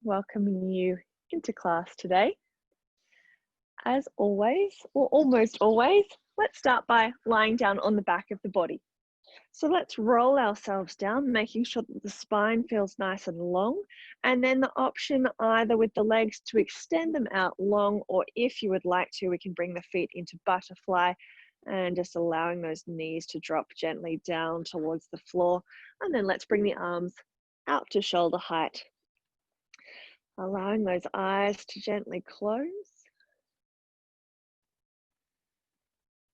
welcoming you into class today. As always, or almost always, let's start by lying down on the back of the body. So let's roll ourselves down, making sure that the spine feels nice and long, and then the option either with the legs to extend them out long, or if you would like to, we can bring the feet into butterfly and just allowing those knees to drop gently down towards the floor. And then let's bring the arms out to shoulder height, allowing those eyes to gently close.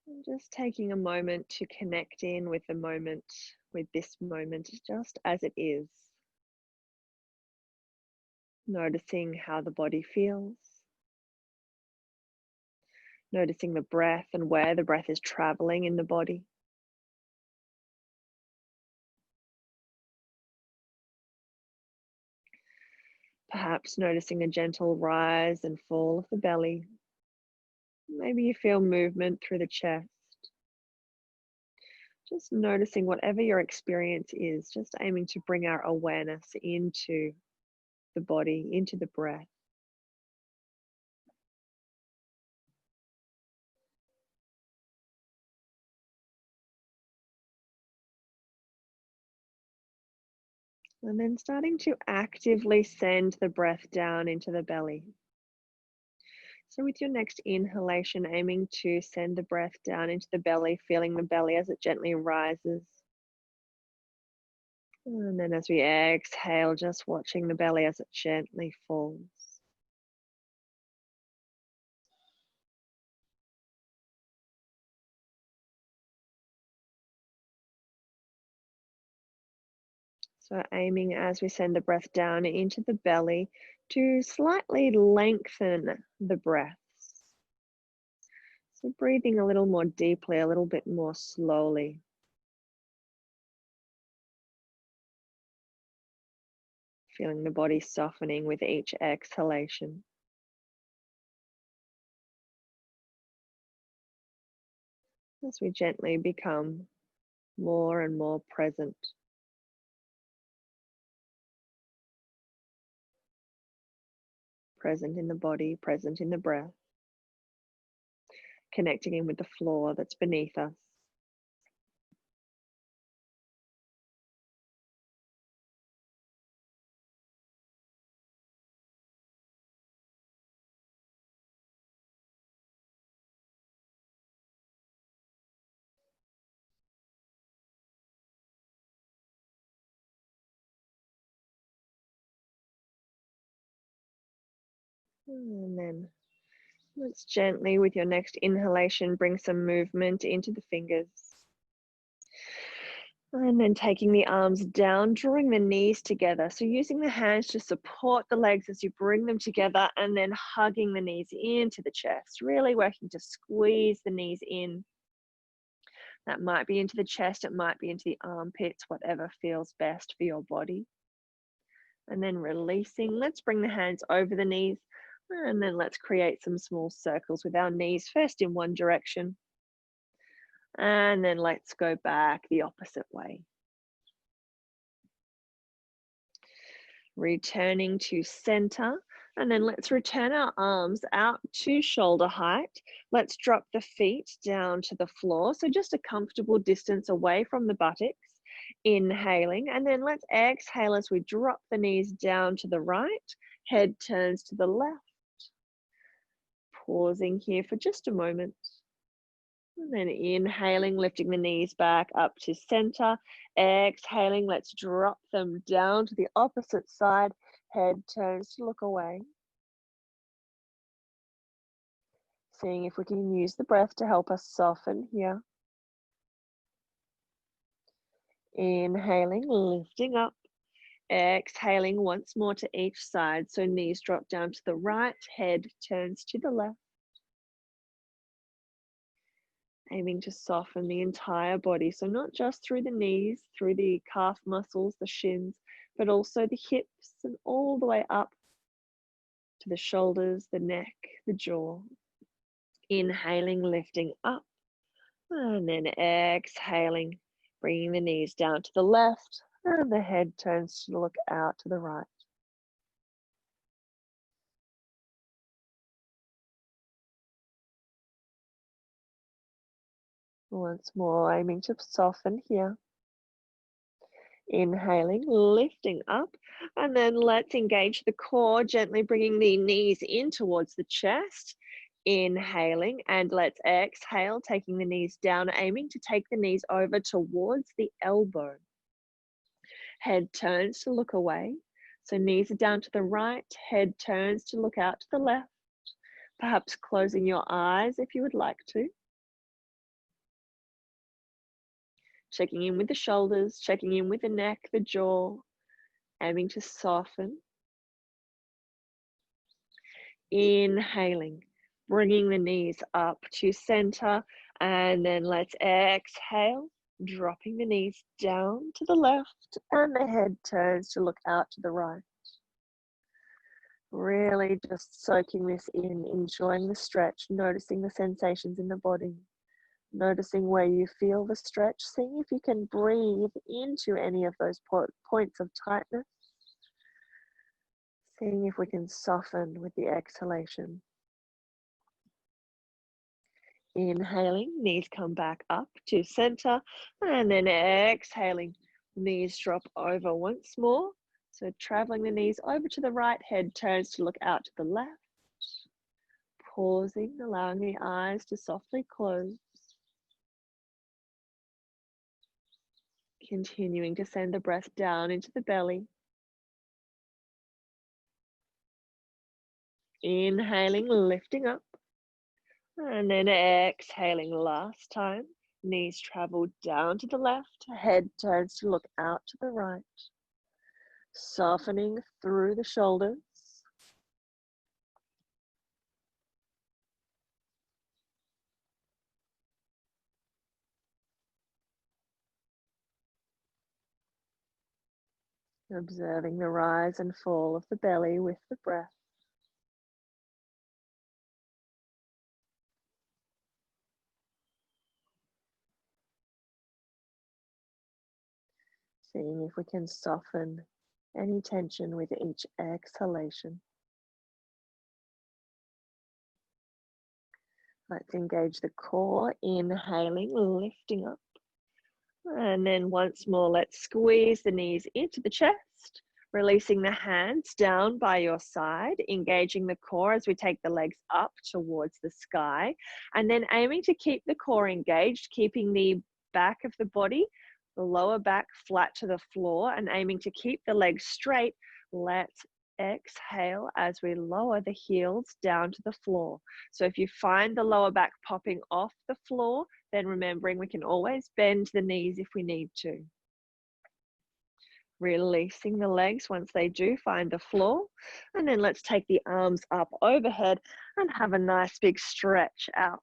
And just taking a moment to connect in with the moment, with this moment, just as it is. Noticing how the body feels. Noticing the breath and where the breath is traveling in the body. Perhaps noticing a gentle rise and fall of the belly. Maybe you feel movement through the chest. Just noticing whatever your experience is, just aiming to bring our awareness into the body, into the breath. And then starting to actively send the breath down into the belly. So with your next inhalation, aiming to send the breath down into the belly, feeling the belly as it gently rises. And then as we exhale, just watching the belly as it gently falls. So aiming as we send the breath down into the belly to slightly lengthen the breaths. So breathing a little more deeply, a little bit more slowly. Feeling the body softening with each exhalation. As we gently become more and more present. Present in the body, present in the breath. Connecting in with the floor that's beneath us. And then let's gently, with your next inhalation, bring some movement into the fingers. And then taking the arms down, drawing the knees together. So using the hands to support the legs as you bring them together, and then hugging the knees into the chest, really working to squeeze the knees in. That might be into the chest, it might be into the armpits, whatever feels best for your body. And then releasing, let's bring the hands over the knees, and then let's create some small circles with our knees, first in one direction, and then let's go back the opposite way. Returning to center, and then let's return our arms out to shoulder height. Let's drop the feet down to the floor, so just a comfortable distance away from the buttocks. Inhaling, and then let's exhale as we drop the knees down to the right, head turns to the left. Pausing here for just a moment. And then inhaling, lifting the knees back up to center. Exhaling, let's drop them down to the opposite side. Head turns to look away. Seeing if we can use the breath to help us soften here. Inhaling, lifting up. Exhaling once more to each side. So knees drop down to the right, head turns to the left. Aiming to soften the entire body. So not just through the knees, through the calf muscles, the shins, but also the hips and all the way up to the shoulders, the neck, the jaw. Inhaling, lifting up, and then exhaling, bringing the knees down to the left, and the head turns to look out to the right. Once more, aiming to soften here. Inhaling, lifting up, and then let's engage the core, gently bringing the knees in towards the chest. Inhaling, and let's exhale, taking the knees down, aiming to take the knees over towards the elbow. Head turns to look away. So knees are down to the right, head turns to look out to the left. Perhaps closing your eyes if you would like to. Checking in with the shoulders, checking in with the neck, the jaw, aiming to soften. Inhaling, bringing the knees up to center, and then let's exhale, dropping the knees down to the left, and the head turns to look out to the right. Really just soaking this in, enjoying the stretch, noticing the sensations in the body. Noticing where you feel the stretch, seeing if you can breathe into any of those points of tightness. Seeing if we can soften with the exhalation. Inhaling, knees come back up to center, and then exhaling, knees drop over once more. So traveling the knees over to the right, head turns to look out to the left. Pausing, allowing the eyes to softly close. Continuing to send the breath down into the belly. Inhaling, lifting up. And then exhaling last time. Knees travel down to the left. Head turns to look out to the right. Softening through the shoulders. Observing the rise and fall of the belly with the breath. Seeing if we can soften any tension with each exhalation. Let's engage the core, inhaling, lifting up. And then once more, let's squeeze the knees into the chest, releasing the hands down by your side, engaging the core as we take the legs up towards the sky, and then aiming to keep the core engaged, keeping the back of the body, the lower back flat to the floor, and aiming to keep the legs straight. Let's exhale as we lower the heels down to the floor. So if you find the lower back popping off the floor, then remembering we can always bend the knees if we need to. Releasing the legs once they do find the floor. And then let's take the arms up overhead and have a nice big stretch out.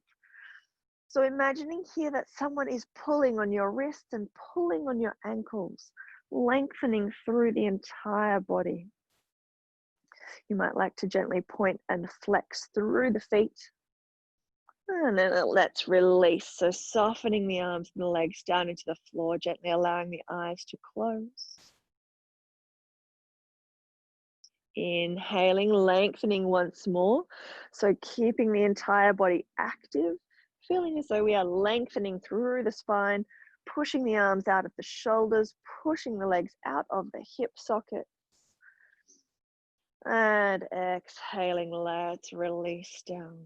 So imagining here that someone is pulling on your wrists and pulling on your ankles, lengthening through the entire body. You might like to gently point and flex through the feet. And then let's release. So softening the arms and the legs down into the floor, gently allowing the eyes to close. Inhaling, lengthening once more. So keeping the entire body active, feeling as though we are lengthening through the spine, pushing the arms out of the shoulders, pushing the legs out of the hip sockets. And exhaling, let's release down.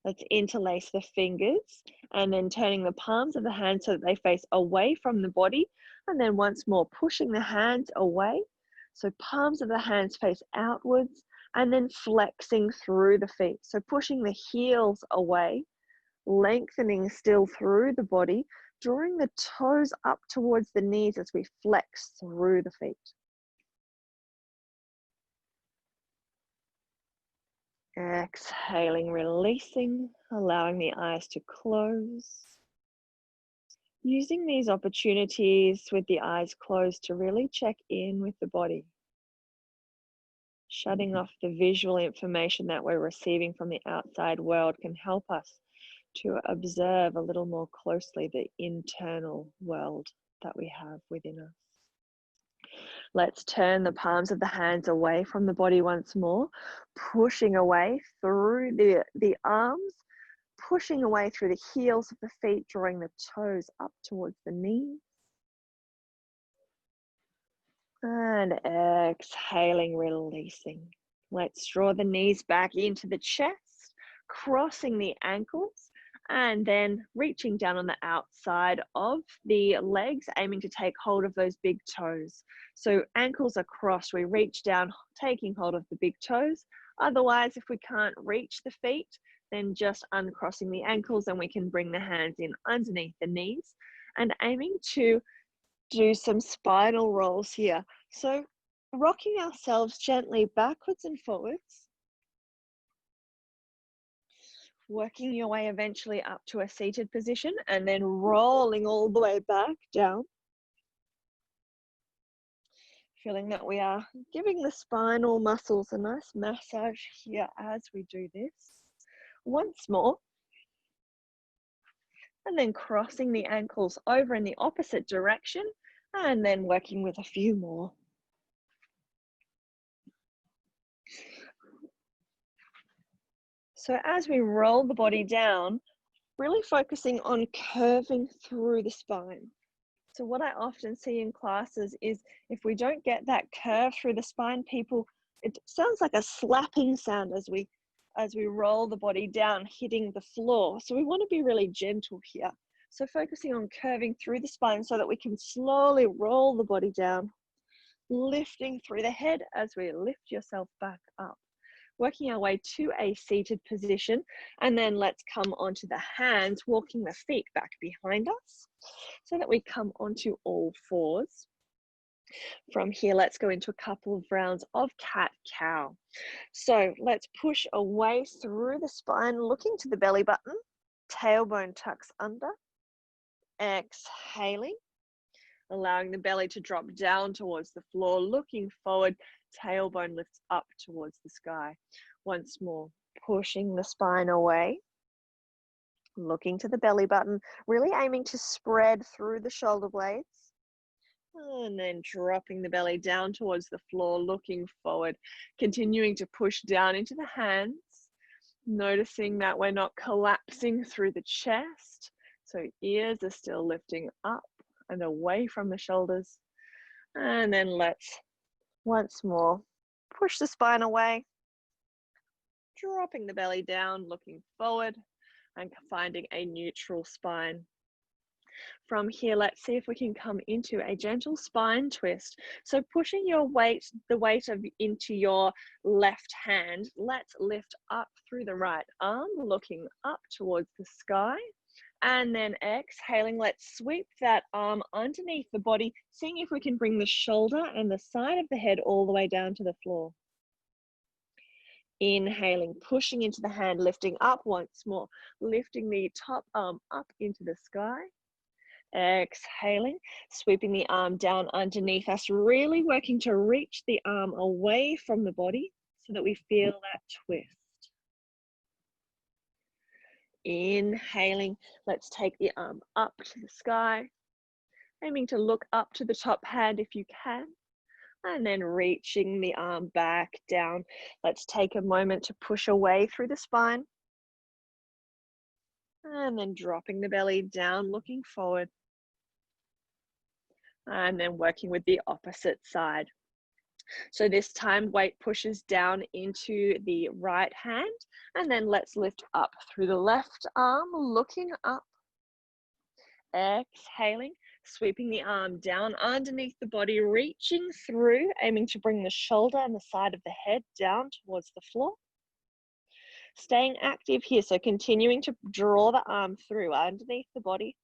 Let's interlace the fingers and then turning the palms of the hands so that they face away from the body. And then once more, pushing the hands away. So palms of the hands face outwards and then flexing through the feet. So pushing the heels away, lengthening still through the body, drawing the toes up towards the knees as we flex through the feet. Exhaling, releasing, allowing the eyes to close. Using these opportunities with the eyes closed to really check in with the body. Shutting off the visual information that we're receiving from the outside world can help us to observe a little more closely the internal world that we have within us. Let's turn the palms of the hands away from the body once more, pushing away through the arms, pushing away through the heels of the feet, drawing the toes up towards the knees. And exhaling, releasing. Let's draw the knees back into the chest, crossing the ankles, and then reaching down on the outside of the legs, aiming to take hold of those big toes. So ankles are crossed, we reach down, taking hold of the big toes. Otherwise, if we can't reach the feet, then just uncrossing the ankles, and we can bring the hands in underneath the knees and aiming to do some spinal rolls here. So rocking ourselves gently backwards and forwards, working your way eventually up to a seated position, and then rolling all the way back down. Feeling that we are giving the spinal muscles a nice massage here as we do this. Once more. And then crossing the ankles over in the opposite direction, and then working with a few more. So as we roll the body down, really focusing on curving through the spine. So what I often see in classes is if we don't get that curve through the spine, it sounds like a slapping sound as we roll the body down, hitting the floor. So we want to be really gentle here. So focusing on curving through the spine so that we can slowly roll the body down, lifting through the head as we lift yourself back up. Working our way to a seated position, and then let's come onto the hands, walking the feet back behind us so that we come onto all fours. From here, let's go into a couple of rounds of cat-cow. So let's push away through the spine, looking to the belly button, tailbone tucks under, exhaling, allowing the belly to drop down towards the floor, looking forward, tailbone lifts up towards the sky. Once more, pushing the spine away, looking to the belly button, really aiming to spread through the shoulder blades, and then dropping the belly down towards the floor, looking forward, continuing to push down into the hands, noticing that we're not collapsing through the chest, so ears are still lifting up and away from the shoulders. And then let's once more push the spine away, dropping the belly down, looking forward, and finding a neutral spine. From here, let's see if we can come into a gentle spine twist. So pushing the weight into your left hand, let's lift up through the right arm, looking up towards the sky. And then exhaling, let's sweep that arm underneath the body, seeing if we can bring the shoulder and the side of the head all the way down to the floor. Inhaling, pushing into the hand, lifting up once more, lifting the top arm up into the sky. Exhaling, sweeping the arm down underneath us, really working to reach the arm away from the body so that we feel that twist. Inhaling, let's take the arm up to the sky, aiming to look up to the top hand if you can, and then reaching the arm back down. Let's take a moment to push away through the spine, and then dropping the belly down, looking forward, and then working with the opposite side. So this time weight pushes down into the right hand, and then let's lift up through the left arm, looking up. Exhaling, sweeping the arm down underneath the body, reaching through, aiming to bring the shoulder and the side of the head down towards the floor. Staying active here, so continuing to draw the arm through underneath the body.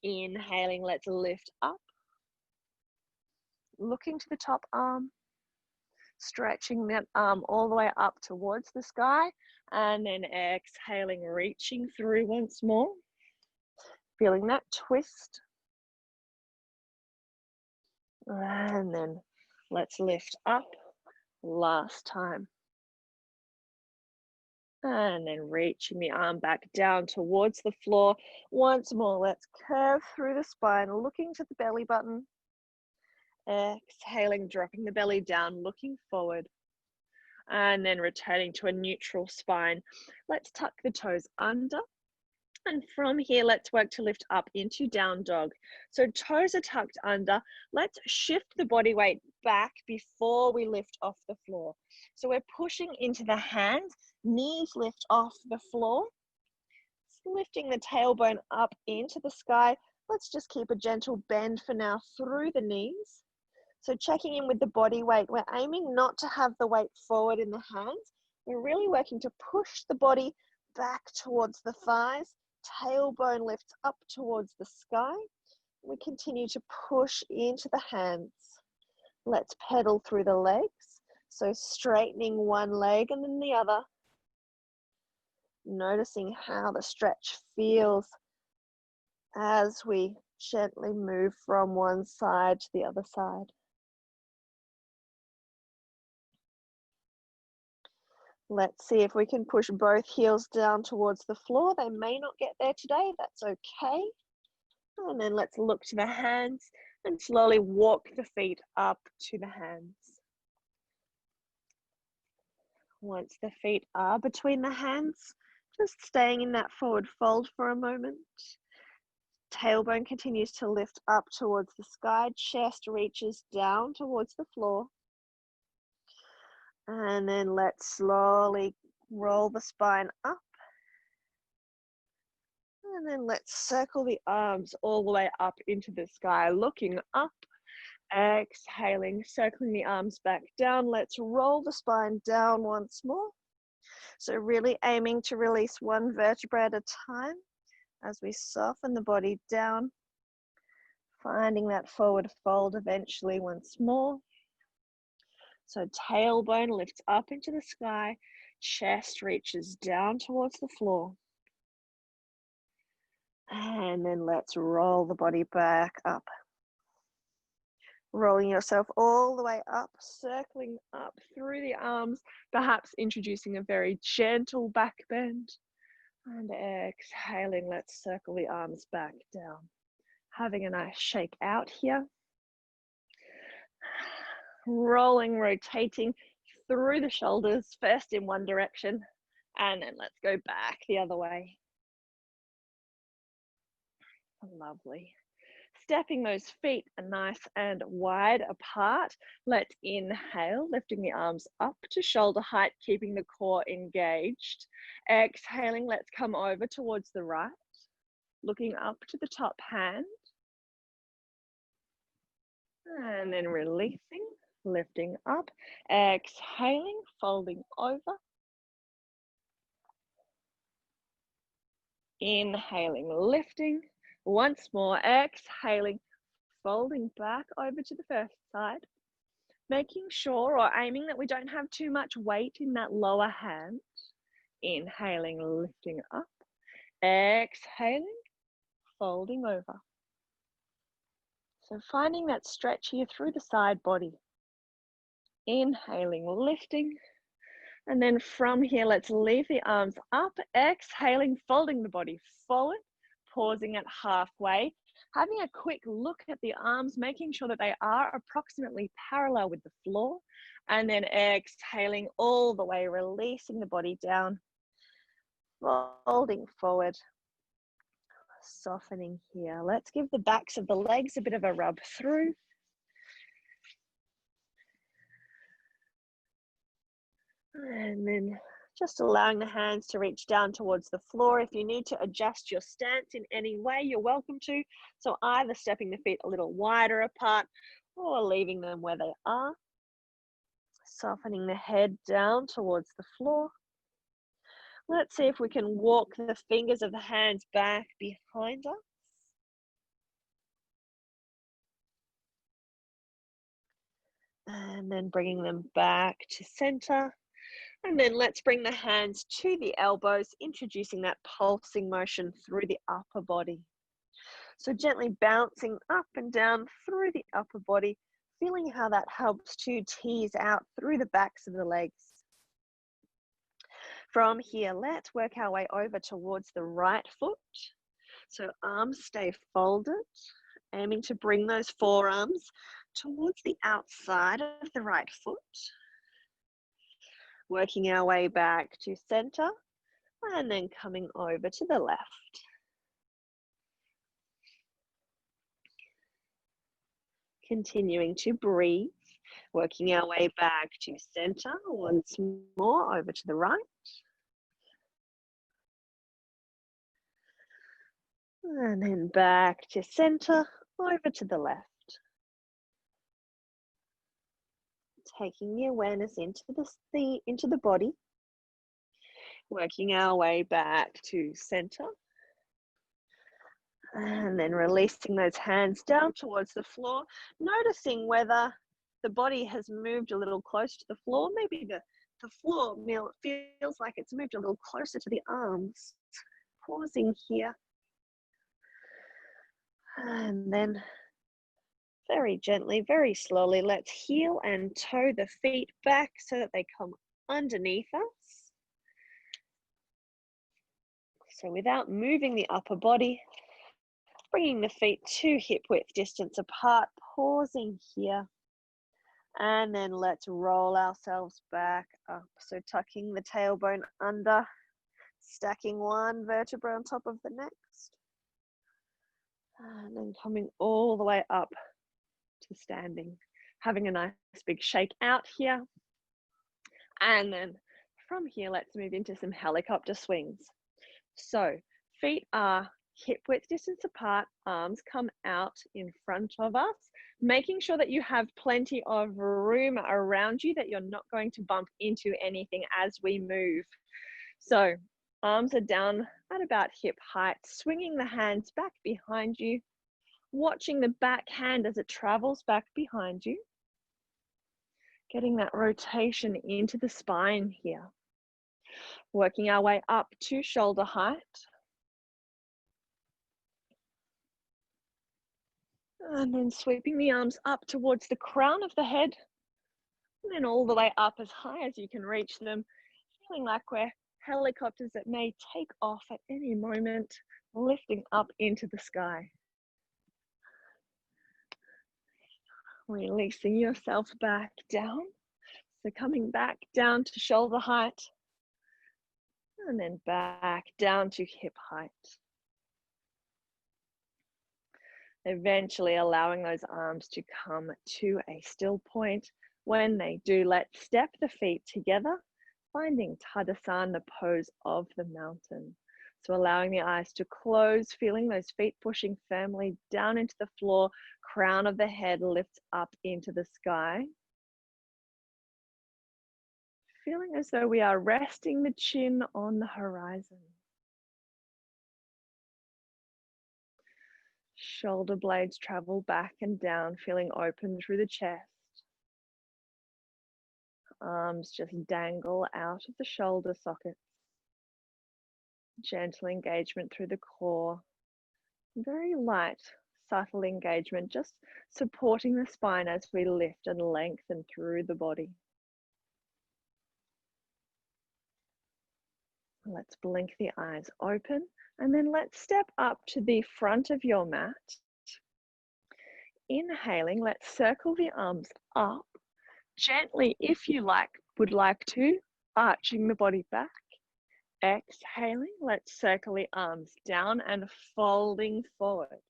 Inhaling, let's lift up. Looking to the top arm, stretching that arm all the way up towards the sky, and then exhaling, reaching through once more, feeling that twist. And then let's lift up last time. And then reaching the arm back down towards the floor. Once more, let's curve through the spine, looking to the belly button. Exhaling, dropping the belly down, looking forward. And then returning to a neutral spine. Let's tuck the toes under. And from here, let's work to lift up into down dog. So toes are tucked under. Let's shift the body weight back before we lift off the floor. So we're pushing into the hands, knees lift off the floor, lifting the tailbone up into the sky. Let's just keep a gentle bend for now through the knees. So checking in with the body weight, we're aiming not to have the weight forward in the hands. We're really working to push the body back towards the thighs. Tailbone lifts up towards the sky. We continue to push into the hands. Let's pedal through the legs. So straightening one leg and then the other. Noticing how the stretch feels as we gently move from one side to the other side. Let's see if we can push both heels down towards the floor. They may not get there today, that's okay. And then let's look to the hands and slowly walk the feet up to the hands. Once the feet are between the hands, just staying in that forward fold for a moment. Tailbone continues to lift up towards the sky, chest reaches down towards the floor. And then let's slowly roll the spine up. And then let's circle the arms all the way up into the sky, looking up, exhaling, circling the arms back down. Let's roll the spine down once more. So really aiming to release one vertebra at a time as we soften the body down, finding that forward fold eventually once more. So tailbone lifts up into the sky, chest reaches down towards the floor. And then let's roll the body back up. Rolling yourself all the way up, circling up through the arms, perhaps introducing a very gentle back bend. And exhaling, let's circle the arms back down. Having a nice shake out here. Rolling, rotating through the shoulders, first in one direction, and then let's go back the other way. Lovely. Stepping those feet nice and wide apart. Let's inhale, lifting the arms up to shoulder height, keeping the core engaged. Exhaling, let's come over towards the right, looking up to the top hand. And then releasing, lifting up, exhaling, folding over. Inhaling, lifting. Once more, exhaling, folding back over to the first side. Making sure or aiming that we don't have too much weight in that lower hand. Inhaling, lifting up. Exhaling, folding over. So finding that stretch here through the side body. Inhaling, lifting. And then from here, let's leave the arms up. Exhaling, folding the body forward. Pausing at halfway. Having a quick look at the arms, making sure that they are approximately parallel with the floor. And then exhaling all the way, releasing the body down. Folding forward. Softening here. Let's give the backs of the legs a bit of a rub through. And then just allowing the hands to reach down towards the floor. If you need to adjust your stance in any way, you're welcome to. So either stepping the feet a little wider apart or leaving them where they are. Softening the head down towards the floor. Let's see if we can walk the fingers of the hands back behind us. And then bringing them back to center. And then let's bring the hands to the elbows, introducing that pulsing motion through the upper body. So gently bouncing up and down through the upper body, feeling how that helps to tease out through the backs of the legs. From here, let's work our way over towards the right foot. So arms stay folded, aiming to bring those forearms towards the outside of the right foot. Working our way back to center and then coming over to the left. Continuing to breathe, working our way back to center once more, over to the right. And then back to center, over to the left. Taking the awareness into the body, working our way back to center. And then releasing those hands down towards the floor, noticing whether the body has moved a little closer to the floor. Maybe the floor feels like it's moved a little closer to the arms. Pausing here. And then very gently, very slowly, let's heel and toe the feet back so that they come underneath us. So without moving the upper body, bringing the feet to hip width distance apart, pausing here. And then let's roll ourselves back up. So tucking the tailbone under, stacking one vertebra on top of the next. And then coming all the way up to standing. Having a nice big shake out here. And then from here, let's move into some helicopter swings. So feet are hip width distance apart, arms come out in front of us, making sure that you have plenty of room around you, that you're not going to bump into anything as we move. So arms are down at about hip height, swinging the hands back behind you, watching the back hand as it travels back behind you, getting that rotation into the spine here. Working our way up to shoulder height. And then sweeping the arms up towards the crown of the head. And then all the way up as high as you can reach them. Feeling like we're helicopters that may take off at any moment, lifting up into the sky. Releasing yourself back down. So coming back down to shoulder height. And then back down to hip height. Eventually allowing those arms to come to a still point. When they do, let's step the feet together, finding Tadasana, the pose of the mountain. So allowing the eyes to close, feeling those feet pushing firmly down into the floor, crown of the head lifts up into the sky. Feeling as though we are resting the chin on the horizon. Shoulder blades travel back and down, feeling open through the chest. Arms just dangle out of the shoulder sockets. Gentle engagement through the core. Very light, subtle engagement, just supporting the spine as we lift and lengthen through the body. Let's blink the eyes open, and then let's step up to the front of your mat. Inhaling, let's circle the arms up. Gently, if you would like to, arching the body back. Exhaling, let's circle the arms down and folding forward.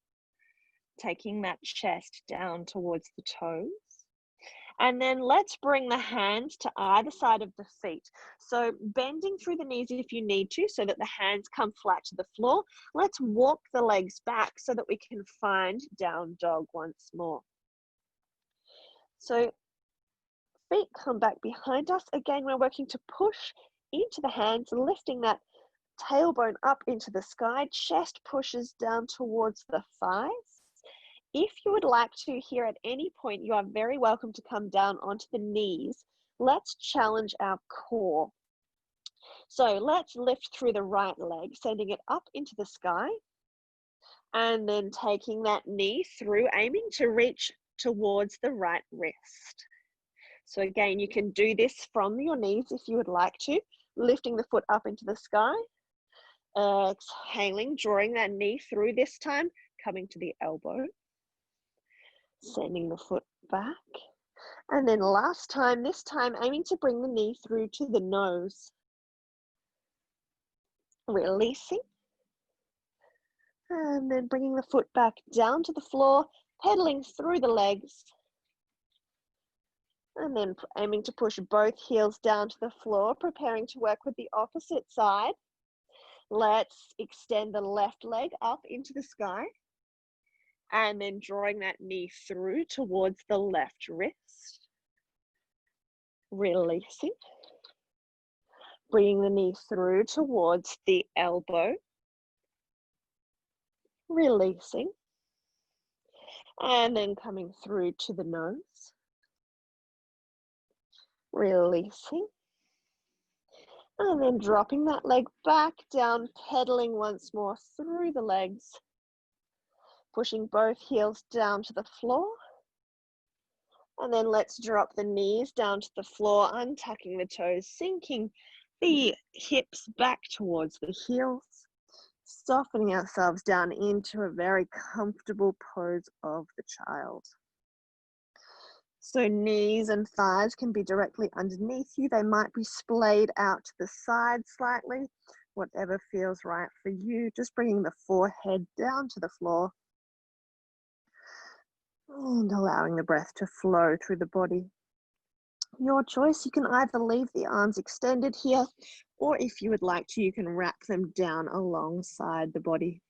Taking that chest down towards the toes. And then let's bring the hands to either side of the feet. So bending through the knees if you need to, so that the hands come flat to the floor. Let's walk the legs back so that we can find down dog once more. So feet come back behind us. Again, we're working to push into the hands, lifting that tailbone up into the sky. Chest pushes down towards the thighs. If you would like to here at any point, you are very welcome to come down onto the knees. Let's challenge our core. So let's lift through the right leg, sending it up into the sky. And then taking that knee through, aiming to reach towards the right wrist. So again, you can do this from your knees if you would like to, lifting the foot up into the sky. Exhaling, drawing that knee through this time, coming to the elbow. Sending the foot back, And then last time, this time aiming to bring the knee through to the nose. Releasing. And then bringing the foot back down to the floor, pedaling through the legs. And then aiming to push both heels down to the floor, preparing to work with the opposite side. Let's extend the left leg up into the sky. And then drawing that knee through towards the left wrist. Releasing. Bringing the knee through towards the elbow. Releasing. And then coming through to the nose. Releasing. And then dropping that leg back down, pedaling once more through the legs. Pushing both heels down to the floor. And then let's drop the knees down to the floor, untucking the toes, sinking the hips back towards the heels, softening ourselves down into a very comfortable pose of the child. So knees and thighs can be directly underneath you. They might be splayed out to the side slightly, whatever feels right for you. Just bringing the forehead down to the floor and allowing the breath to flow through the body. Your choice, you can either leave the arms extended here, or if you would like to, you can wrap them down alongside the body.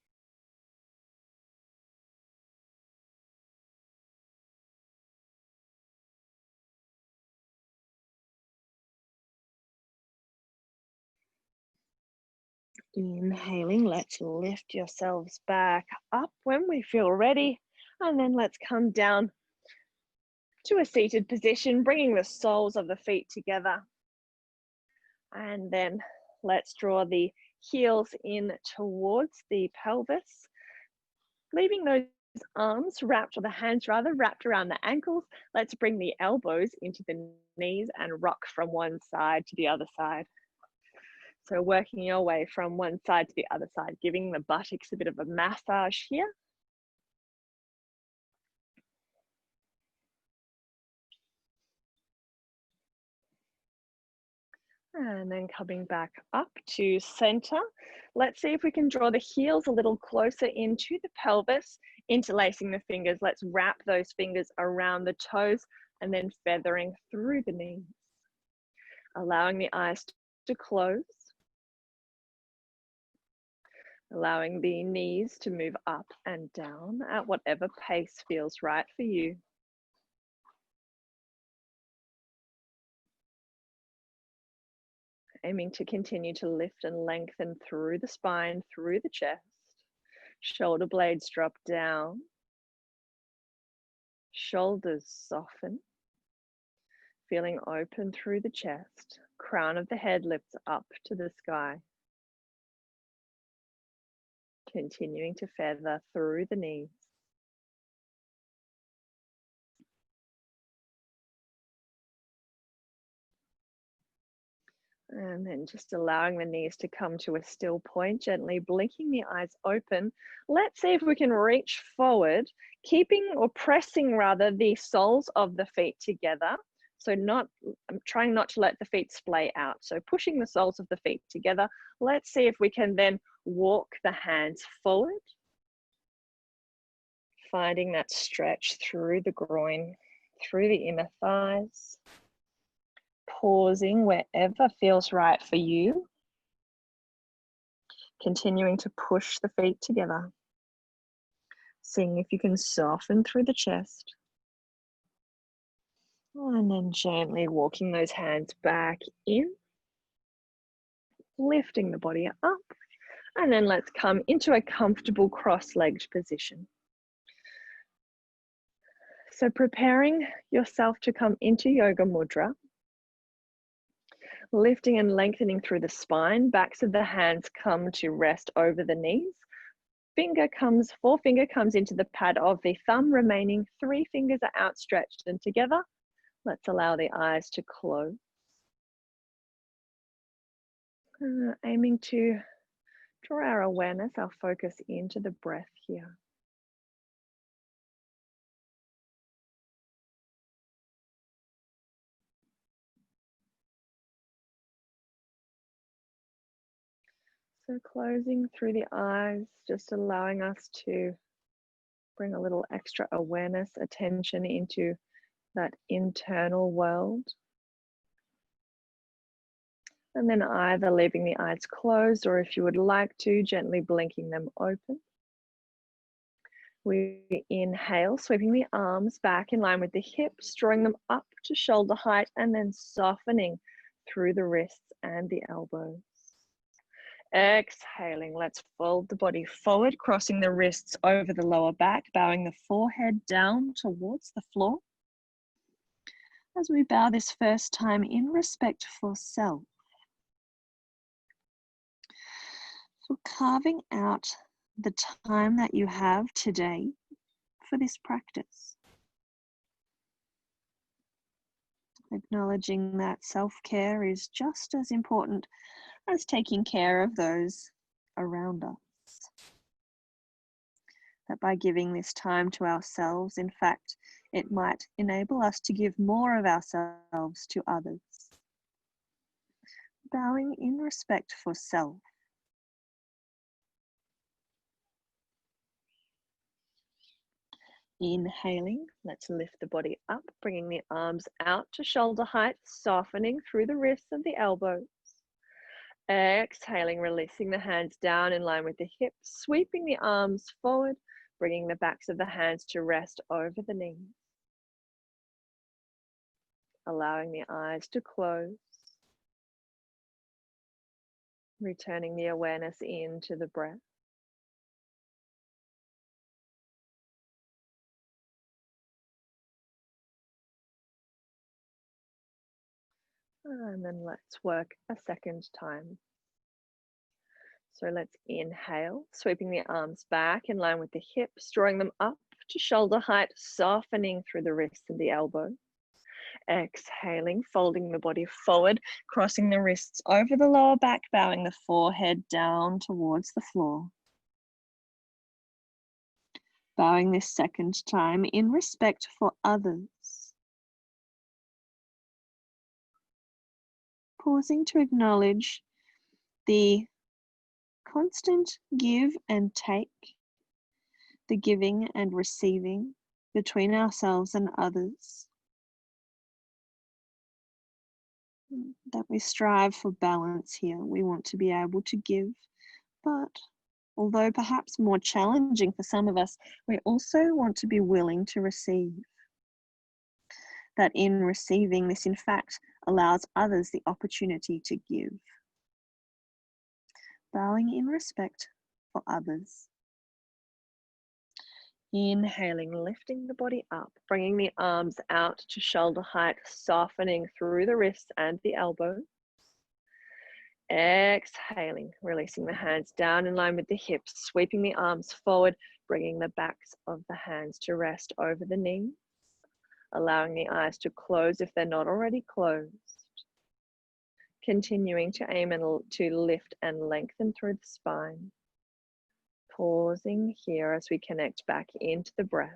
Inhaling, let's lift yourselves back up when we feel ready, and then let's come down to a seated position, bringing the soles of the feet together. And then let's draw the heels in towards the pelvis, leaving those arms wrapped, or the hands rather, wrapped around the ankles. Let's bring the elbows into the knees and rock from one side to the other side. So working your way from one side to the other side, giving the buttocks a bit of a massage here. And then coming back up to center. Let's see if we can draw the heels a little closer into the pelvis, interlacing the fingers. Let's wrap those fingers around the toes and then feathering through the knees. Allowing the eyes to close. Allowing the knees to move up and down at whatever pace feels right for you. Aiming to continue to lift and lengthen through the spine, through the chest. Shoulder blades drop down. Shoulders soften. Feeling open through the chest. Crown of the head lifts up to the sky. Continuing to feather through the knees. And then just allowing the knees to come to a still point, gently blinking the eyes open. Let's see if we can reach forward, keeping or pressing rather the soles of the feet together. So I'm trying not to let the feet splay out. So pushing the soles of the feet together. Let's see if we can then walk the hands forward. Finding that stretch through the groin, through the inner thighs. Pausing wherever feels right for you. Continuing to push the feet together. Seeing if you can soften through the chest. And then gently walking those hands back in. Lifting the body up. And then let's come into a comfortable cross-legged position. So preparing yourself to come into Yoga Mudra. Lifting and lengthening through the spine. Backs of the hands come to rest over the knees. Forefinger comes into the pad of the thumb. Remaining 3 fingers are outstretched and together. Let's allow the eyes to close. Aiming to draw our awareness, our focus into the breath here. So closing through the eyes, just allowing us to bring a little extra awareness, attention into that internal world. And then either leaving the eyes closed, or if you would like to, gently blinking them open. We inhale, sweeping the arms back in line with the hips, drawing them up to shoulder height, and then softening through the wrists and the elbows. Exhaling, let's fold the body forward, crossing the wrists over the lower back, bowing the forehead down towards the floor. As we bow this first time in respect for self, for carving out the time that you have today for this practice. Acknowledging that self-care is just as important as taking care of those around us. That by giving this time to ourselves, in fact, it might enable us to give more of ourselves to others. Bowing in respect for self. Inhaling, let's lift the body up, bringing the arms out to shoulder height, softening through the wrists and the elbows. Exhaling, releasing the hands down in line with the hips, sweeping the arms forward, bringing the backs of the hands to rest over the knees. Allowing the eyes to close. Returning the awareness into the breath. And then let's work a second time. So let's inhale, sweeping the arms back in line with the hips, drawing them up to shoulder height, softening through the wrists and the elbows. Exhaling, folding the body forward, crossing the wrists over the lower back, bowing the forehead down towards the floor. Bowing this second time in respect for others. Pausing to acknowledge the constant give and take, the giving and receiving between ourselves and others. That we strive for balance here. We want to be able to give, but although perhaps more challenging for some of us, we also want to be willing to receive. That in receiving this, in fact, allows others the opportunity to give. Bowing in respect for others. Inhaling, lifting the body up, bringing the arms out to shoulder height, softening through the wrists and the elbows. Exhaling, releasing the hands down in line with the hips, sweeping the arms forward, bringing the backs of the hands to rest over the knees, allowing the eyes to close if they're not already closed. Continuing to aim to lift and lengthen through the spine. Pausing here as we connect back into the breath.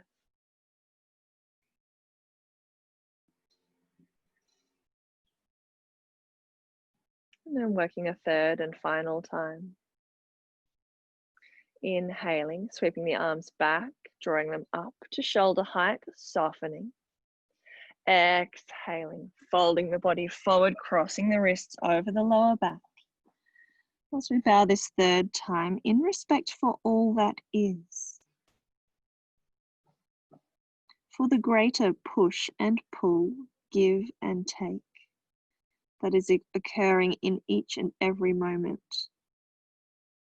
And then working a third and final time. Inhaling, sweeping the arms back, drawing them up to shoulder height, softening. Exhaling, folding the body forward, crossing the wrists over the lower back. As we bow this third time in respect for all that is. For the greater push and pull, give and take that is occurring in each and every moment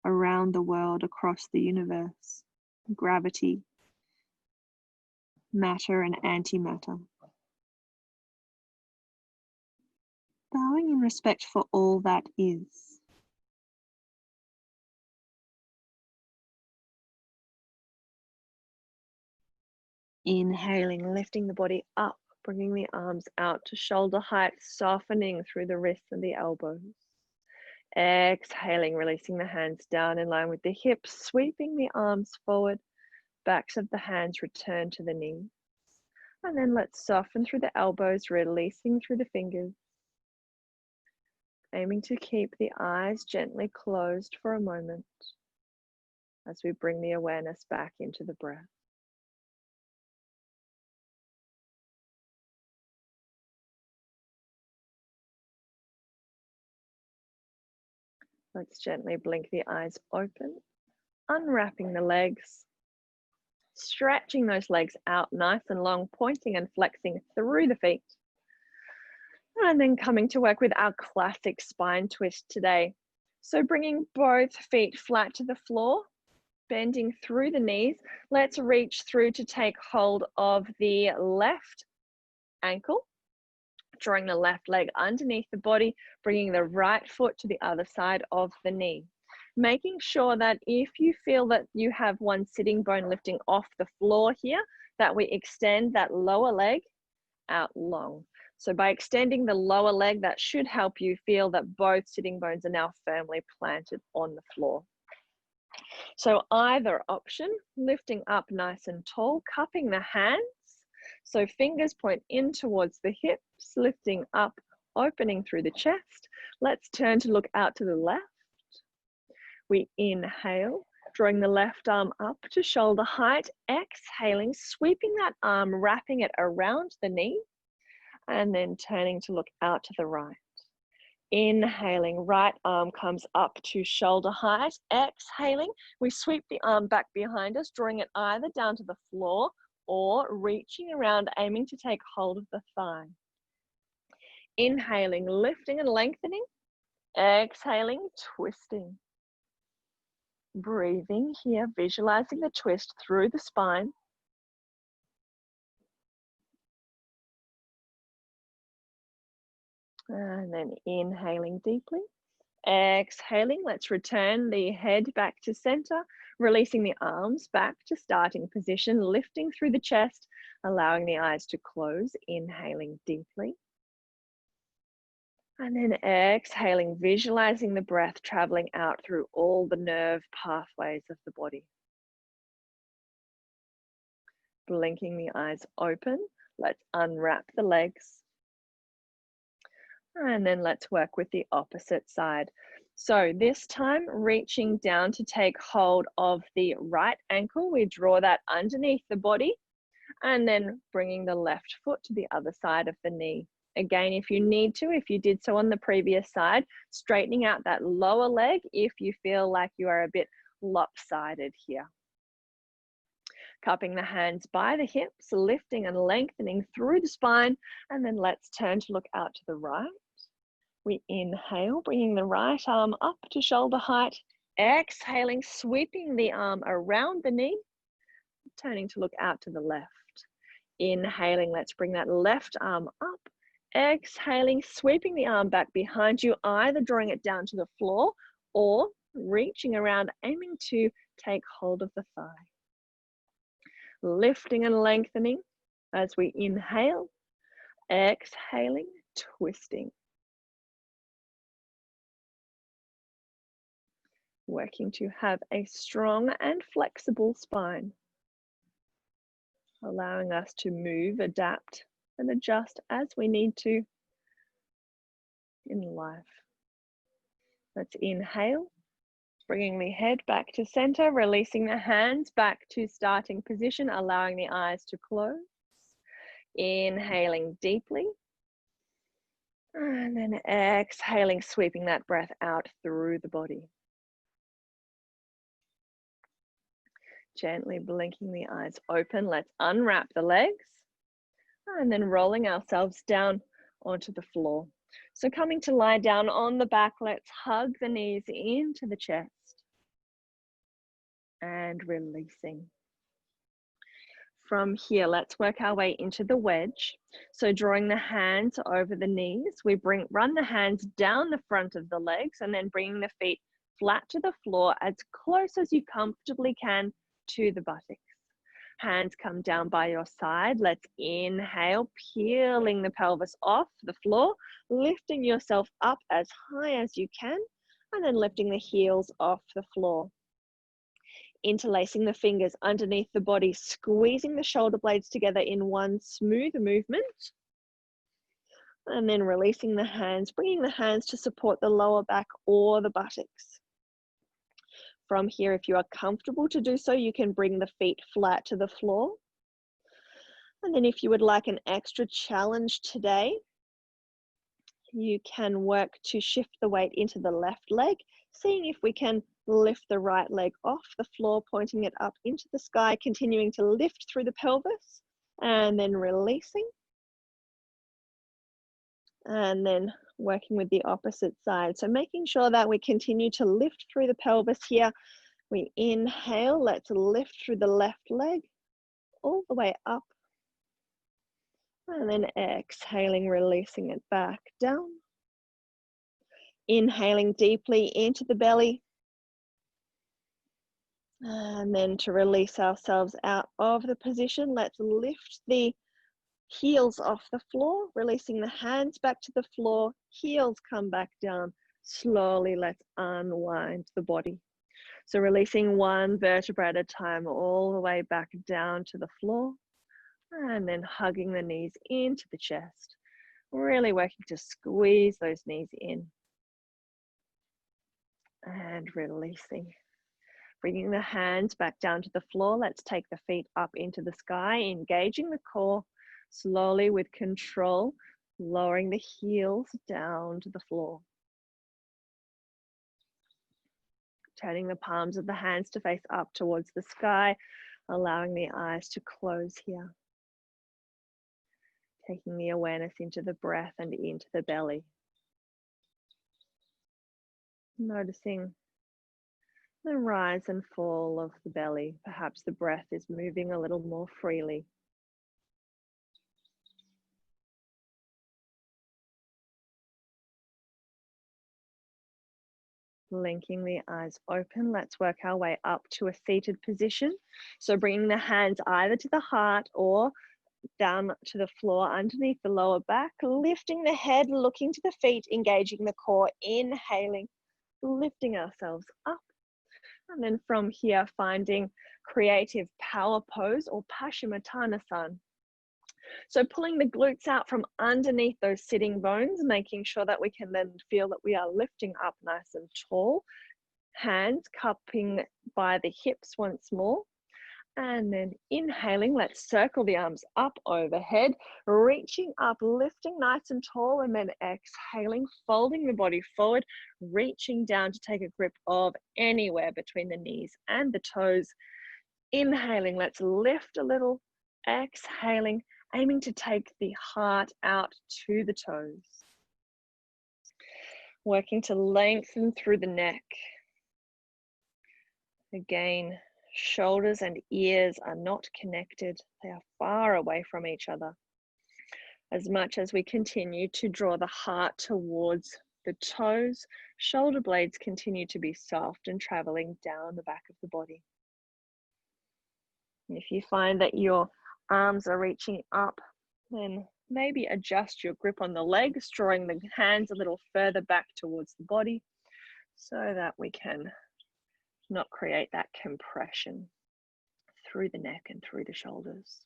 around the world, across the universe, gravity, matter and antimatter. Bowing in respect for all that is. Inhaling, lifting the body up, bringing the arms out to shoulder height, softening through the wrists and the elbows. Exhaling, releasing the hands down in line with the hips, sweeping the arms forward, backs of the hands return to the knees. And then let's soften through the elbows, releasing through the fingers. Aiming to keep the eyes gently closed for a moment as we bring the awareness back into the breath. Let's gently blink the eyes open, unwrapping the legs, stretching those legs out nice and long, pointing and flexing through the feet. And then coming to work with our classic spine twist today. So bringing both feet flat to the floor, bending through the knees. Let's reach through to take hold of the left ankle, drawing the left leg underneath the body, bringing the right foot to the other side of the knee. Making sure that if you feel that you have one sitting bone lifting off the floor here, that we extend that lower leg out long. So by extending the lower leg, that should help you feel that both sitting bones are now firmly planted on the floor. So either option, lifting up nice and tall, cupping the hands. So fingers point in towards the hips, lifting up, opening through the chest. Let's turn to look out to the left. We inhale, drawing the left arm up to shoulder height, exhaling, sweeping that arm, wrapping it around the knee, and then turning to look out to the right. Inhaling, right arm comes up to shoulder height. Exhaling, we sweep the arm back behind us, drawing it either down to the floor or reaching around, aiming to take hold of the thigh. Inhaling, lifting and lengthening. Exhaling, twisting. Breathing here, visualizing the twist through the spine. And then inhaling deeply. Exhaling, let's return the head back to center, releasing the arms back to starting position, lifting through the chest, allowing the eyes to close, inhaling deeply. And then exhaling, visualizing the breath traveling out through all the nerve pathways of the body. Blinking the eyes open, let's unwrap the legs. And then let's work with the opposite side. So this time, reaching down to take hold of the right ankle, we draw that underneath the body, and then bringing the left foot to the other side of the knee. Again, if you need to, if you did so on the previous side, straightening out that lower leg if you feel like you are a bit lopsided here. Cupping the hands by the hips, lifting and lengthening through the spine, and then let's turn to look out to the right. We inhale, bringing the right arm up to shoulder height. Exhaling, sweeping the arm around the knee, turning to look out to the left. Inhaling, let's bring that left arm up. Exhaling, sweeping the arm back behind you, either drawing it down to the floor or reaching around, aiming to take hold of the thigh. Lifting and lengthening as we inhale. Exhaling, twisting. Working to have a strong and flexible spine, allowing us to move, adapt, and adjust as we need to in life. Let's inhale, bringing the head back to center, releasing the hands back to starting position, allowing the eyes to close. Inhaling deeply, and then exhaling, sweeping that breath out through the body. Gently blinking the eyes open, let's unwrap the legs and then rolling ourselves down onto the floor. So coming to lie down on the back, let's hug the knees into the chest and releasing. From here, let's work our way into the wedge. So drawing the hands over the knees, we run the hands down the front of the legs and then bringing the feet flat to the floor as close as you comfortably can to the buttocks. Hands come down by your side. Let's inhale, peeling the pelvis off the floor, lifting yourself up as high as you can, and then lifting the heels off the floor. Interlacing the fingers underneath the body, squeezing the shoulder blades together in one smooth movement. And then releasing the hands, bringing the hands to support the lower back or the buttocks. From here, if you are comfortable to do so, you can bring the feet flat to the floor. And then if you would like an extra challenge today, you can work to shift the weight into the left leg, seeing if we can lift the right leg off the floor, pointing it up into the sky, continuing to lift through the pelvis, and then releasing. And then working with the opposite side. So making sure that we continue to lift through the pelvis here. We inhale, let's lift through the left leg all the way up. And then exhaling, releasing it back down. Inhaling deeply into the belly. And then to release ourselves out of the position, let's lift the heels off the floor, releasing the hands back to the floor, heels come back down. Slowly, let's unwind the body. So releasing one vertebra at a time, all the way back down to the floor, and then hugging the knees into the chest, really working to squeeze those knees in. And releasing. Bringing the hands back down to the floor, let's take the feet up into the sky, engaging the core, slowly with control, lowering the heels down to the floor. Turning the palms of the hands to face up towards the sky, allowing the eyes to close here. Taking the awareness into the breath and into the belly. Noticing the rise and fall of the belly. Perhaps the breath is moving a little more freely. Blinking the eyes open, let's work our way up to a seated position. So bringing the hands either to the heart or down to the floor underneath the lower back, lifting the head, looking to the feet, engaging the core, inhaling, lifting ourselves up. And then from here, finding creative power pose or Paschimottanasana. So pulling the glutes out from underneath those sitting bones, making sure that we can then feel that we are lifting up nice and tall. Hands cupping by the hips once more. And then inhaling, let's circle the arms up overhead, reaching up, lifting nice and tall, and then exhaling, folding the body forward, reaching down to take a grip of anywhere between the knees and the toes. Inhaling, let's lift a little, exhaling, aiming to take the heart out to the toes. Working to lengthen through the neck. Again, shoulders and ears are not connected. They are far away from each other. As much as we continue to draw the heart towards the toes, shoulder blades continue to be soft and traveling down the back of the body. And if you find that your arms are reaching up, then maybe adjust your grip on the legs, drawing the hands a little further back towards the body so that we can not create that compression through the neck and through the shoulders.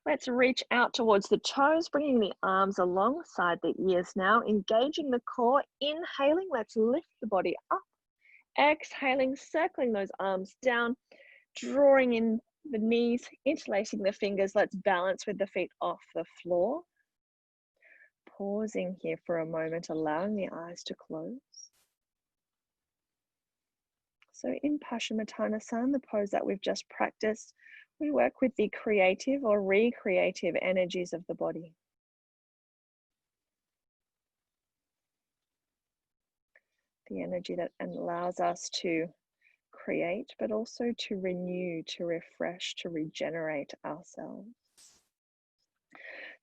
Let's reach out towards the toes, bringing the arms alongside the ears now, engaging the core. Inhaling, let's lift the body up. Exhaling, circling those arms down, drawing in the knees, interlacing the fingers. Let's balance with the feet off the floor. Pausing here for a moment, allowing the eyes to close. So in Paschimottanasana, the pose that we've just practiced, we work with the creative or recreative energies of the body. The energy that allows us to create, but also to renew, to refresh, to regenerate ourselves.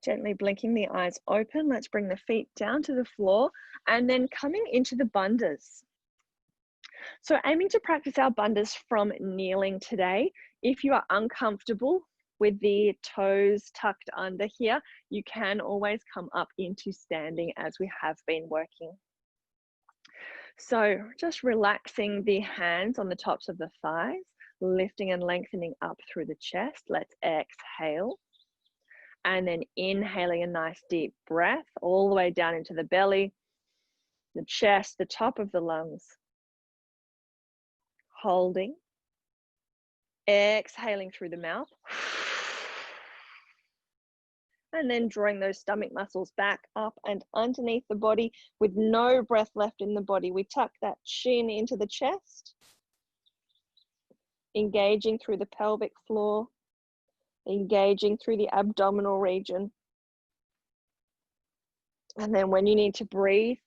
Gently blinking the eyes open, let's bring the feet down to the floor and then coming into the bandhas. So aiming to practice our bandhas from kneeling today. If you are uncomfortable with the toes tucked under here, you can always come up into standing as we have been working. So just relaxing the hands on the tops of the thighs, lifting and lengthening up through the chest. Let's exhale. And then inhaling a nice deep breath all the way down into the belly, the chest, the top of the lungs. Holding. Exhaling through the mouth. And then drawing those stomach muscles back up and underneath the body with no breath left in the body. We tuck that chin into the chest, engaging through the pelvic floor, engaging through the abdominal region. And then when you need to breathe,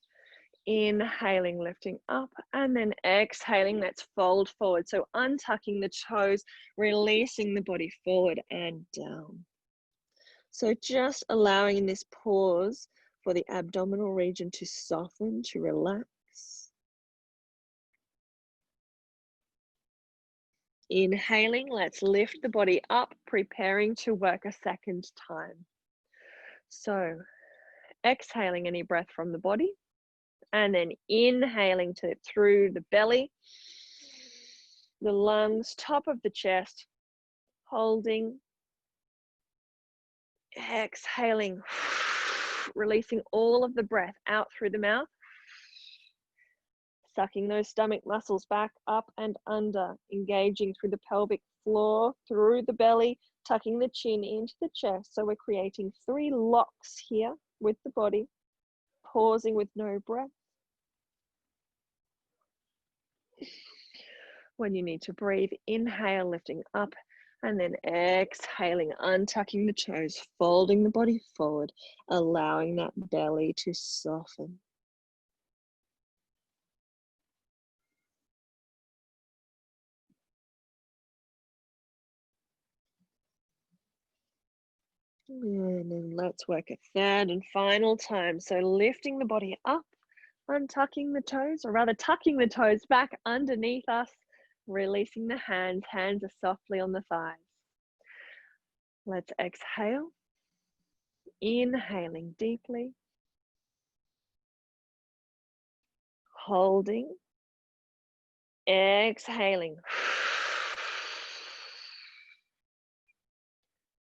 inhaling, lifting up, and then exhaling, let's fold forward. So untucking the toes, releasing the body forward and down. So just allowing in this pause for the abdominal region to soften, to relax. Inhaling, let's lift the body up, preparing to work a second time. So exhaling any breath from the body, and then inhaling through the belly, the lungs, top of the chest, holding, exhaling, releasing all of the breath out through the mouth, sucking those stomach muscles back up and under, engaging through the pelvic floor, through the belly, tucking the chin into the chest. So we're creating 3 locks here with the body, pausing with no breath. When you need to breathe, inhale, lifting up, and then exhaling, untucking the toes, folding the body forward, allowing that belly to soften. And then let's work a third and final time. So lifting the body up, untucking the toes, or rather tucking the toes back underneath us, releasing the hands. Hands are softly on the thighs. Let's exhale, inhaling deeply, holding, exhaling.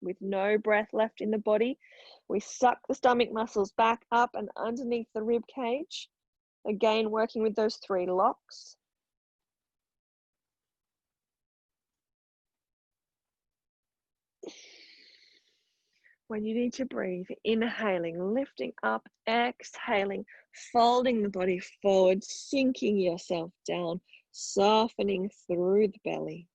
With no breath left in the body, we suck the stomach muscles back up and underneath the rib cage. Again, working with those 3 locks. When you need to breathe, inhaling, lifting up, exhaling, folding the body forward, sinking yourself down, softening through the belly.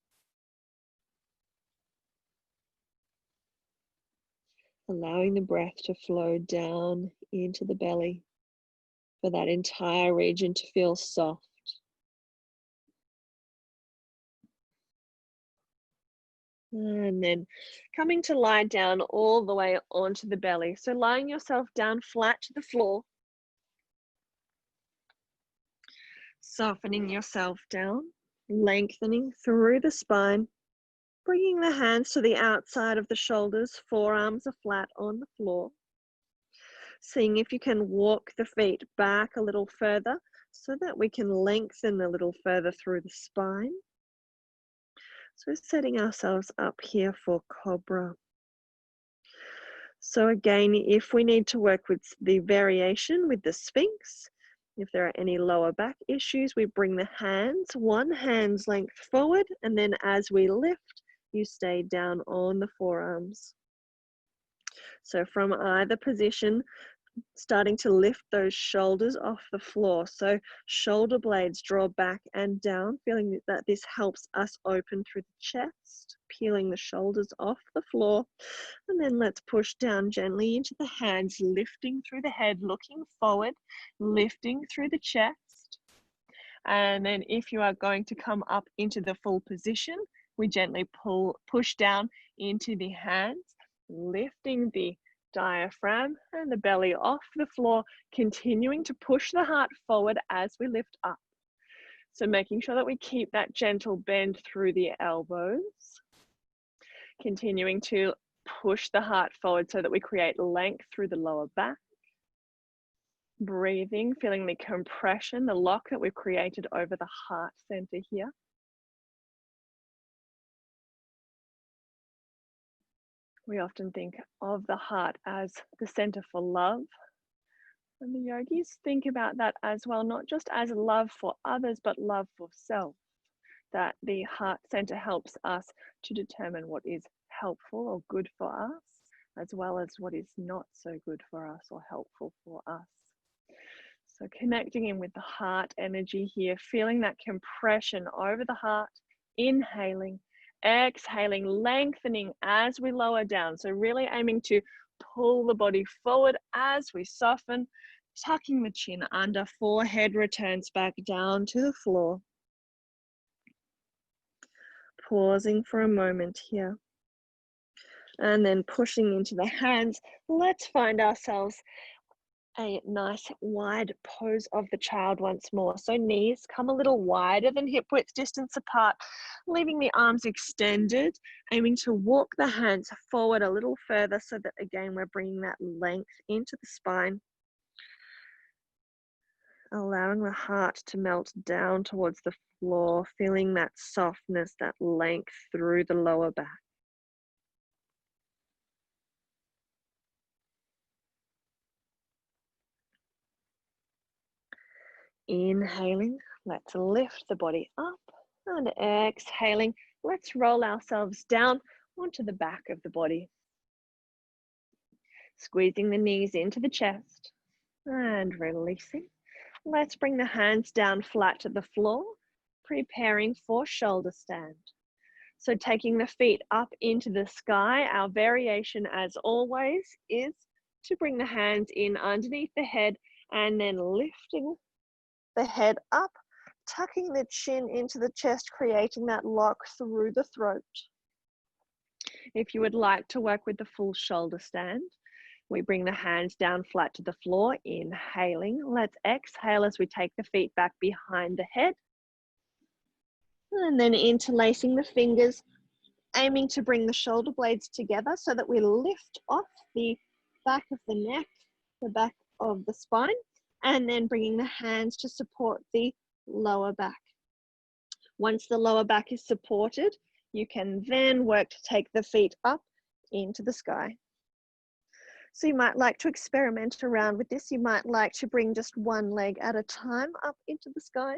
Allowing the breath to flow down into the belly for that entire region to feel soft. And then coming to lie down all the way onto the belly. So lying yourself down flat to the floor. Softening yourself down, lengthening through the spine, bringing the hands to the outside of the shoulders, forearms are flat on the floor. Seeing if you can walk the feet back a little further so that we can lengthen a little further through the spine. So setting ourselves up here for Cobra. So again, if we need to work with the variation with the Sphinx, if there are any lower back issues, we bring the hands, one hand's length forward, and then as we lift, you stay down on the forearms. So from either position, starting to lift those shoulders off the floor. So shoulder blades draw back and down, feeling that this helps us open through the chest, peeling the shoulders off the floor. And then let's push down gently into the hands, lifting through the head, looking forward, lifting through the chest. And then if you are going to come up into the full position, we gently push down into the hands, lifting the diaphragm and the belly off the floor, continuing to push the heart forward as we lift up. So making sure that we keep that gentle bend through the elbows, continuing to push the heart forward so that we create length through the lower back. Breathing, feeling the compression, the lock that we've created over the heart center here. We often think of the heart as the center for love. And the yogis think about that as well, not just as love for others, but love for self. That the heart center helps us to determine what is helpful or good for us, as well as what is not so good for us or helpful for us. So connecting in with the heart energy here, feeling that compression over the heart, inhaling, exhaling, lengthening as we lower down. So really aiming to pull the body forward as we soften, tucking the chin under, forehead returns back down to the floor. Pausing for a moment here. And then pushing into the hands. Let's find ourselves a nice wide pose of the child once more. So knees come a little wider than hip width distance apart, leaving the arms extended, aiming to walk the hands forward a little further so that again we're bringing that length into the spine, allowing the heart to melt down towards the floor, feeling that softness, that length through the lower back. Inhaling, let's lift the body up, and exhaling, let's roll ourselves down onto the back of the body. Squeezing the knees into the chest and releasing. Let's bring the hands down flat to the floor, preparing for shoulder stand. So taking the feet up into the sky, our variation as always is to bring the hands in underneath the head and then lifting the head up, tucking the chin into the chest, creating that lock through the throat. If you would like to work with the full shoulder stand, we bring the hands down flat to the floor, inhaling. Let's exhale as we take the feet back behind the head. And then interlacing the fingers, aiming to bring the shoulder blades together so that we lift off the back of the neck, the back of the spine, and then bringing the hands to support the lower back. Once the lower back is supported, you can then work to take the feet up into the sky. So you might like to experiment around with this. You might like to bring just one leg at a time up into the sky.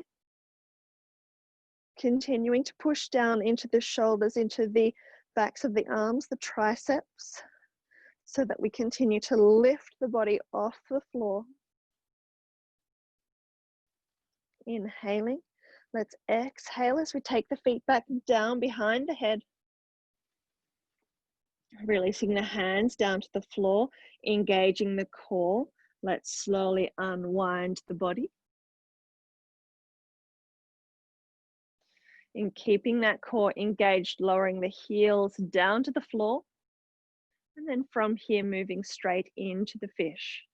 Continuing to push down into the shoulders, into the backs of the arms, the triceps, so that we continue to lift the body off the floor. Inhaling. Let's exhale as we take the feet back down behind the head. Releasing the hands down to the floor, engaging the core. Let's slowly unwind the body. In keeping that core engaged, lowering the heels down to the floor. And then from here, moving straight into the fish.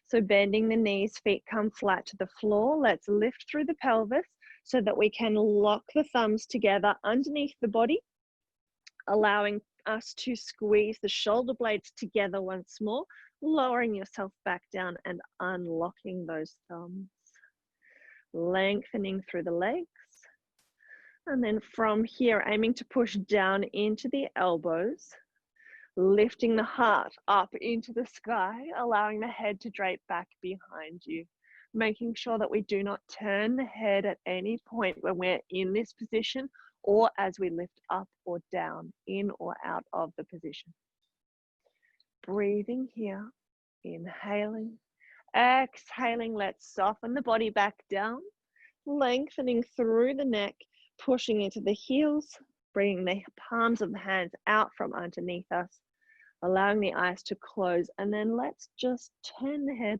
So bending the knees, feet come flat to the floor. Let's lift through the pelvis so that we can lock the thumbs together underneath the body, allowing us to squeeze the shoulder blades together once more, lowering yourself back down and unlocking those thumbs. Lengthening through the legs. And then from here, aiming to push down into the elbows, lifting the heart up into the sky, allowing the head to drape back behind you, making sure that we do not turn the head at any point when we're in this position or as we lift up or down, in or out of the position. Breathing here, inhaling, exhaling, let's soften the body back down, lengthening through the neck, pushing into the heels, bringing the palms of the hands out from underneath us, allowing the eyes to close, and then let's just turn the head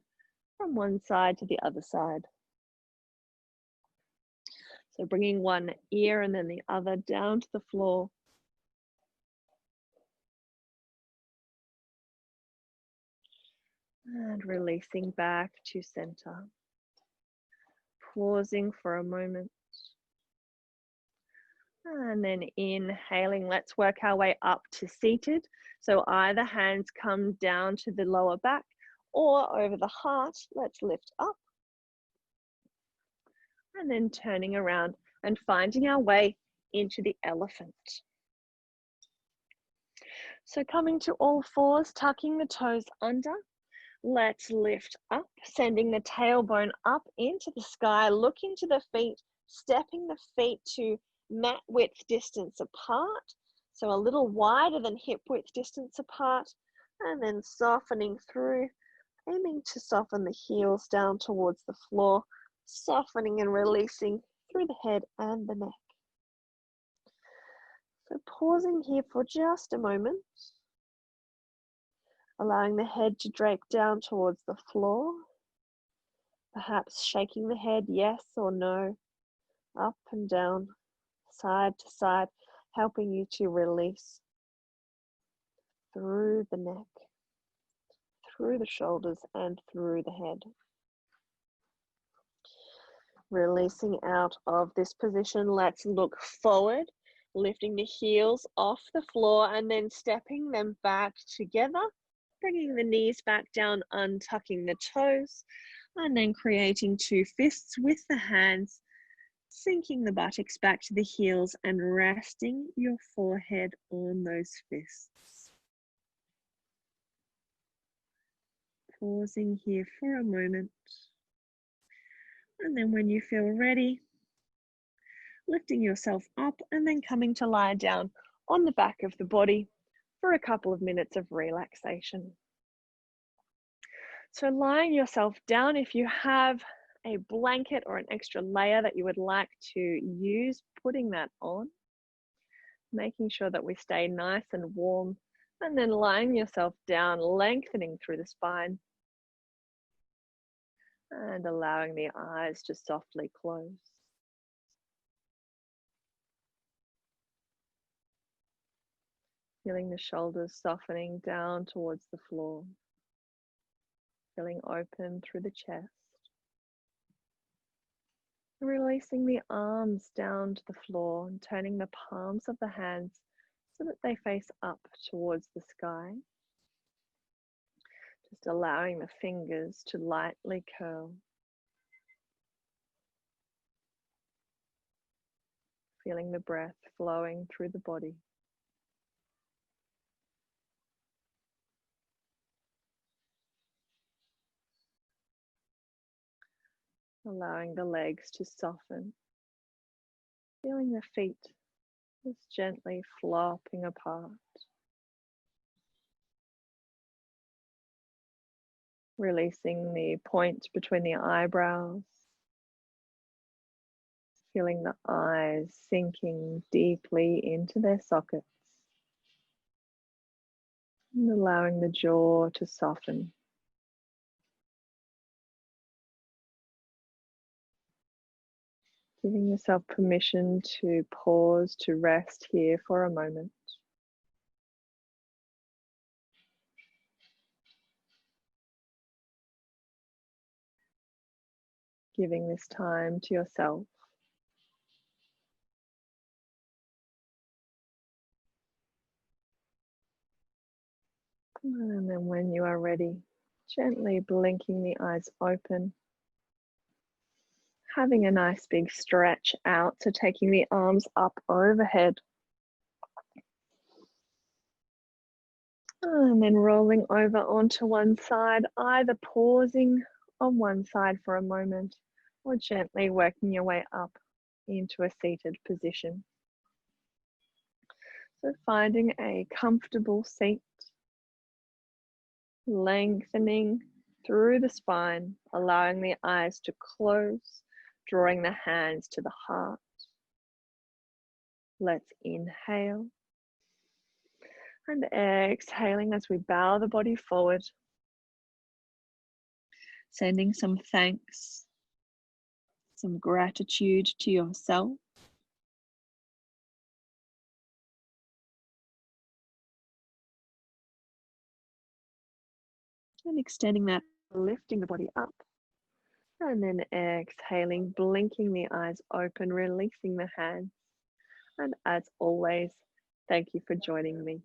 from one side to the other side. So bringing one ear and then the other down to the floor. And releasing back to center. Pausing for a moment. And then inhaling, let's work our way up to seated. So either hands come down to the lower back or over the heart. Let's lift up. And then turning around and finding our way into the elephant. So coming to all fours, tucking the toes under. Let's lift up, sending the tailbone up into the sky, looking to the feet, stepping the feet to mat width distance apart. So a little wider than hip width distance apart, and then softening through, aiming to soften the heels down towards the floor, softening and releasing through the head and the neck. So pausing here for just a moment, allowing the head to drape down towards the floor, perhaps shaking the head yes or no, up and down, side to side, helping you to release through the neck, through the shoulders and through the head. Releasing out of this position, let's look forward, lifting the heels off the floor and then stepping them back together, bringing the knees back down, untucking the toes, and then creating two fists with the hands, sinking the buttocks back to the heels and resting your forehead on those fists. Pausing here for a moment. And then when you feel ready, lifting yourself up and then coming to lie down on the back of the body for a couple of minutes of relaxation. So lying yourself down, if you have a blanket or an extra layer that you would like to use, putting that on, making sure that we stay nice and warm, and then lying yourself down, lengthening through the spine, and allowing the eyes to softly close. Feeling the shoulders softening down towards the floor. Feeling open through the chest. Releasing the arms down to the floor and turning the palms of the hands so that they face up towards the sky. Just allowing the fingers to lightly curl. Feeling the breath flowing through the body. Allowing the legs to soften. Feeling the feet just gently flopping apart. Releasing the point between the eyebrows. Feeling the eyes sinking deeply into their sockets. And allowing the jaw to soften. Giving yourself permission to pause, to rest here for a moment. Giving this time to yourself. And then when you are ready, gently blinking the eyes open. Having a nice big stretch out, so taking the arms up overhead. And then rolling over onto one side, either pausing on one side for a moment or gently working your way up into a seated position. So finding a comfortable seat, lengthening through the spine, allowing the eyes to close, drawing the hands to the heart. Let's inhale and exhaling as we bow the body forward, sending some thanks, some gratitude to yourself. And extending that, lifting the body up. And then exhaling, blinking the eyes open, releasing the hands. And as always, thank you for joining me.